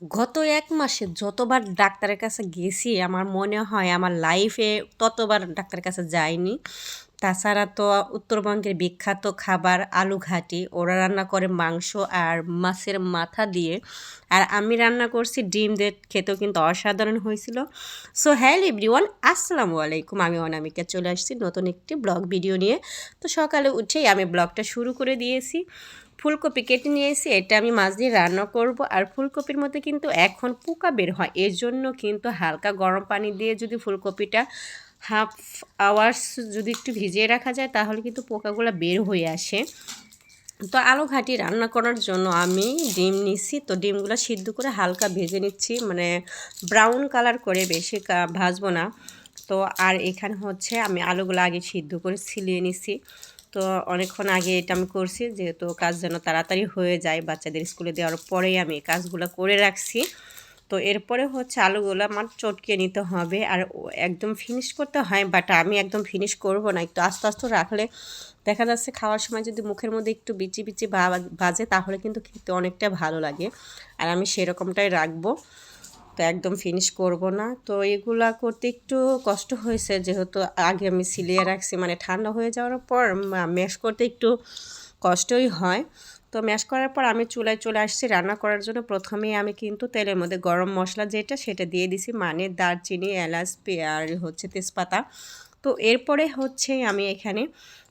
গত ১ মাসে যতবার ডাক্তারের কাছে গেছি আমার মনে হয় আমার লাইফে ততবার ডাক্তারের কাছে যাইনি। তাছাড়া তো উত্তরবঙ্গের বিখ্যাত খাবার আলু ঘাটি। ওরা রান্না করে মাংস আর মাছের মাথা দিয়ে। আর আমি রান্না করছি ডিম দিয়ে খেতেও কিন্তু অসাধারণ হয়েছিল। সো হ্যালো এভরিওয়ান, আসসালামু আলাইকুম। আমি অনামিকা চলে আসছি নতুন একটি ব্লগ ভিডিও নিয়ে। তো সকালে উঠেই আমি ব্লগটা শুরু করে দিয়েছি। ফুলকপি কেটে নিয়ে এসে এটা আমি মাছ দিয়ে রান্না করব। আর ফুলকপির মধ্যে কিন্তু এখন পোকা বের হয়, এর জন্য কিন্তু হালকা গরম পানি দিয়ে যদি ফুলকপিটা হাফ আওয়ার্স যদি একটু ভিজিয়ে রাখা যায় তাহলে কিন্তু পোকাগুলো বের হয়ে আসে। তো আলু ঘাটি রান্না করার জন্য আমি ডিম নিচ্ছি। তো ডিমগুলো সিদ্ধ করে হালকা ভেজে নিচ্ছি, মানে ব্রাউন কালার করে, বেশি ভাজবো না। তো আর এখানে হচ্ছে আমি আলুগুলো আগে সিদ্ধ করে ছিলিয়ে নিচ্ছি। তো অনেকক্ষণ আগে এটা আমি করছি যেহেতু কাজ যেন তাড়াতাড়ি হয়ে যায়, বাচ্চাদের স্কুলে দেওয়ার পরেই আমি কাজগুলো করে রাখছি। তো এরপরে হচ্ছে আলুগুলো আমার চটকে নিতে হবে আর একদম ফিনিশ করতে হয়, বাট আমি একদম ফিনিশ করব না, একটু আস্তে আস্তে রাখলে দেখা যাচ্ছে খাওয়ার সময় যদি মুখের মধ্যে একটু বিচি বিচি বাজে তাহলে কিন্তু খেতে অনেকটা ভালো লাগে। আর আমি সেরকমটাই রাখবো, তো একদম ফিনিশ করব না। তো এগুলা করতে একটু কষ্ট হয়েছে যেহেতু আগে আমি সিলিয়ে রাখছি, মানে ঠান্ডা হয়ে যাওয়ার পর ম্যাশ করতে একটু কষ্টই হয়। তো ম্যাশ করার পর আমি চুলায় চলে আসছি রান্না করার জন্য। প্রথমেই আমি কিন্তু তেলের মধ্যে গরম মশলা যেটা সেটা দিয়ে দিছি, মানে দারচিনি, এলাচ, আর হচ্ছে তেজপাতা। তো এরপরে হচ্ছে আমি এখানে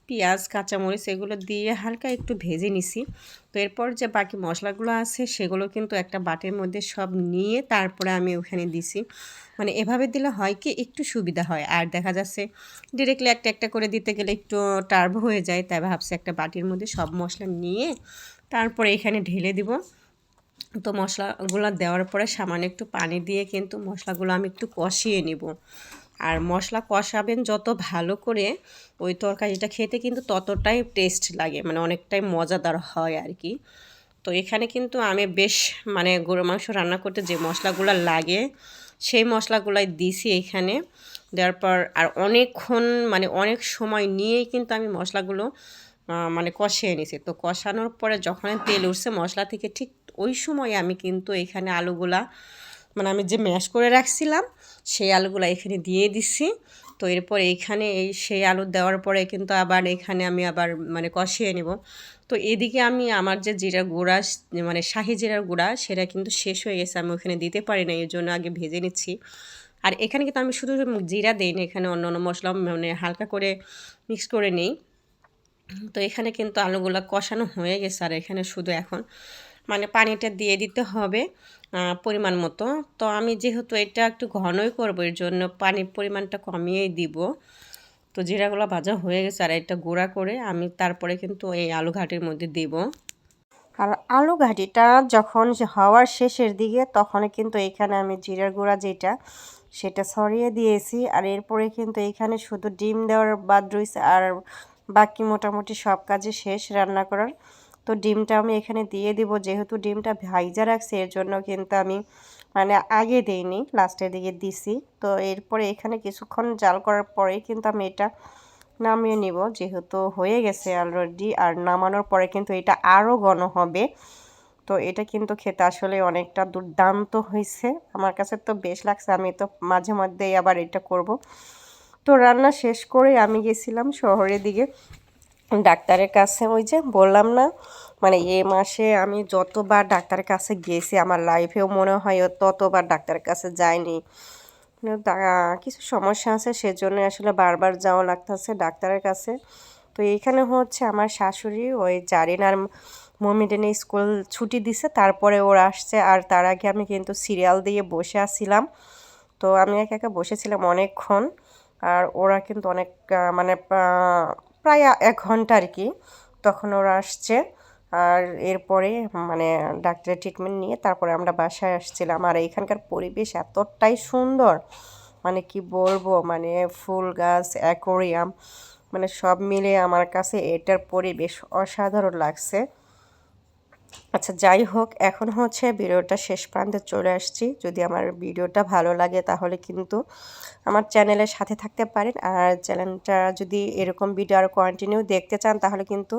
পেঁয়াজ, কাঁচামরিচ এগুলো দিয়ে হালকা একটু ভেজে নিছি। তো এরপর যে বাকি মশলাগুলো আছে সেগুলো কিন্তু একটা বাটির মধ্যে সব নিয়ে তারপরে আমি ওখানে দিছি। মানে এভাবে দিলে হয় কি একটু সুবিধা হয়, আর দেখা যাচ্ছে ডিরেক্টলি একটা একটা করে দিতে গেলে একটু টার্ভ হয়ে যায়, তাই ভাবছি একটা বাটির মধ্যে সব মশলা নিয়ে তারপরে এখানে ঢেলে দিব। তো মশলাগুলো দেওয়ার পরে সামান্য একটু পানি দিয়ে কিন্তু মশলাগুলো আমি একটু কষিয়ে নিব। আর মশলা কষাবেন যত ভালো করে ওই তরকারিটা খেতে কিন্তু ততটাই টেস্ট লাগে, মানে অনেকটাই মজাদার হয় আর কি। তো এখানে কিন্তু আমি বেশ মানে গরু মাংস রান্না করতে যে মশলাগুলো লাগে সেই মশলাগুলাই দিছি এখানে। দেওয়ার পর আর অনেকক্ষণ মানে অনেক সময় নিয়েই কিন্তু আমি মশলাগুলো মানে কষিয়ে নিছি। তো কষানোর পরে যখন তেল উঠছে মশলা থেকে ঠিক ওই সময় আমি কিন্তু এখানে আলুগুলা মানে আমি যে ম্যাশ করে রাখছিলাম সেই আলুগুলা এখানে দিয়ে দিছি। তো এরপর এইখানে সেই আলু দেওয়ার পরে কিন্তু আবার এখানে আমি আবার মানে কষিয়ে নেব। তো এদিকে আমি আমার যে জিরার গুঁড়া মানে শাহি জিরার গুঁড়া সেটা কিন্তু শেষ হয়ে গেছে, আমি ওখানে দিতে পারি না, এর জন্য আগে ভেজে নিচ্ছি। আর এখানে কিন্তু আমি শুধু জিরা দিই না, এখানে অন্য অন্য মশলা মানে হালকা করে মিক্স করে নিই। তো এখানে কিন্তু আলুগুলো কষানো হয়ে গেছে আর এখানে শুধু এখন মানে পানিটা দিয়ে দিতে হবে পরিমাণ মতো। তো আমি যেহেতু এটা একটু ঘনই করবো এর জন্য পানির পরিমাণটা কমিয়েই দিব। তো জিরাগুলো ভাজা হয়ে গেছে আর এটা গুঁড়া করে আমি তারপরে কিন্তু এই আলু ঘাটির মধ্যে দিব। আর আলু ঘাটিটা যখন হওয়ার শেষের দিকে তখন কিন্তু এখানে আমি জিরার গুঁড়া যেটা সেটা ছড়িয়ে দিয়েছি। আর এরপরে কিন্তু এখানে শুধু ডিম দেওয়ার বাদ রয়েছে আর বাকি মোটামুটি সব কাজে শেষ রান্না করার। তো ডিমটা আমি এখানে দিয়ে দিব, যেহেতু ডিমটা ভাইজা রাখছি এর জন্য কিন্তু আমি মানে আগে দিইনি, লাস্টের দিকে দিছি। তো এরপরে এখানে কিছুক্ষণ জাল করার পরেই কিন্তু আমি এটা নামিয়ে নিব, যেহেতু হয়ে গেছে অলরেডি। আর নামানোর পরে কিন্তু এটা আরও ঘন হবে। তো এটা কিন্তু খেতে আসলে অনেকটা দুর্দান্ত হয়েছে, আমার কাছে তো বেশ লাগছে। আমি তো মাঝে মধ্যেই আবার এটা করব। তো রান্না শেষ করে আমি গেছিলাম শহরের দিকে ডাক্তারের কাছে। ওই যে বললাম না, মানে এ মাসে আমি যতবার ডাক্তারের কাছে গেছি আমার লাইফেও মনে হয় ততবার ডাক্তারের কাছে যাইনি। কিছু সমস্যা আছে সেজন্য আসলে বারবার যাওয়া লাগতেছে ডাক্তারের কাছে। তো এইখানে হচ্ছে আমার শাশুড়ি ওই জারিন আর মমিডেনে স্কুল ছুটি দিছে তারপরে ওরা আসছে, আর তার আগে আমি কিন্তু সিরিয়াল দিয়ে বসে আসছিলাম। তো আমি একা একা বসেছিলাম অনেকক্ষণ, আর ওরা কিন্তু অনেক মানে প্রায় 1 ঘন্টা আর কি, তখন ওরা আসছে। আর এরপরে মানে ডাক্তারের ট্রিটমেন্ট নিয়ে তারপরে আমরা বাসায় আসছিলাম। আর এখানকার পরিবেশ এতটাই সুন্দর, মানে কি বলবো, মানে ফুল গাছ, অ্যাকোরিয়াম, মানে সব মিলে আমার কাছে এটার পরিবেশ অসাধারণ লাগছে। আচ্ছা যাই হোক, এখন হচ্ছে ভিডিওটা শেষ প্রান্তে চলে আসছি। যদি আমার ভিডিওটা ভালো লাগে তাহলে কিন্তু আমার চ্যানেলের সাথে থাকতে পারেন। আর চ্যানেলটা যদি এরকম ভিডিও আর কন্টিনিউ দেখতে চান তাহলে কিন্তু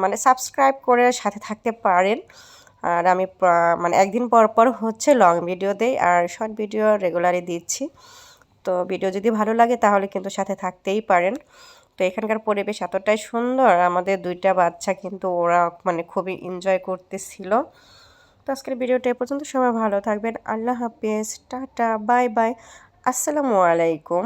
মানে সাবস্ক্রাইব করে সাথে থাকতে পারেন। আর আমি মানে একদিন পর পর হচ্ছে লং ভিডিও দেই আর শর্ট ভিডিও রেগুলারই দিচ্ছি। তো ভিডিও যদি ভালো লাগে তাহলে কিন্তু সাথে থাকতেই পারেন। তো এখানকার পরিবেশ এতটাই সুন্দর, আমাদের 2টা বাচ্চা কিন্তু ওরা মানে খুবই এনজয় করতেছিল। তো আজকের ভিডিওটা এ পর্যন্ত, সবাই ভালো থাকবেন। আল্লাহ হাফেজ, টাটা, বাই বাই, আসসালামু আলাইকুম।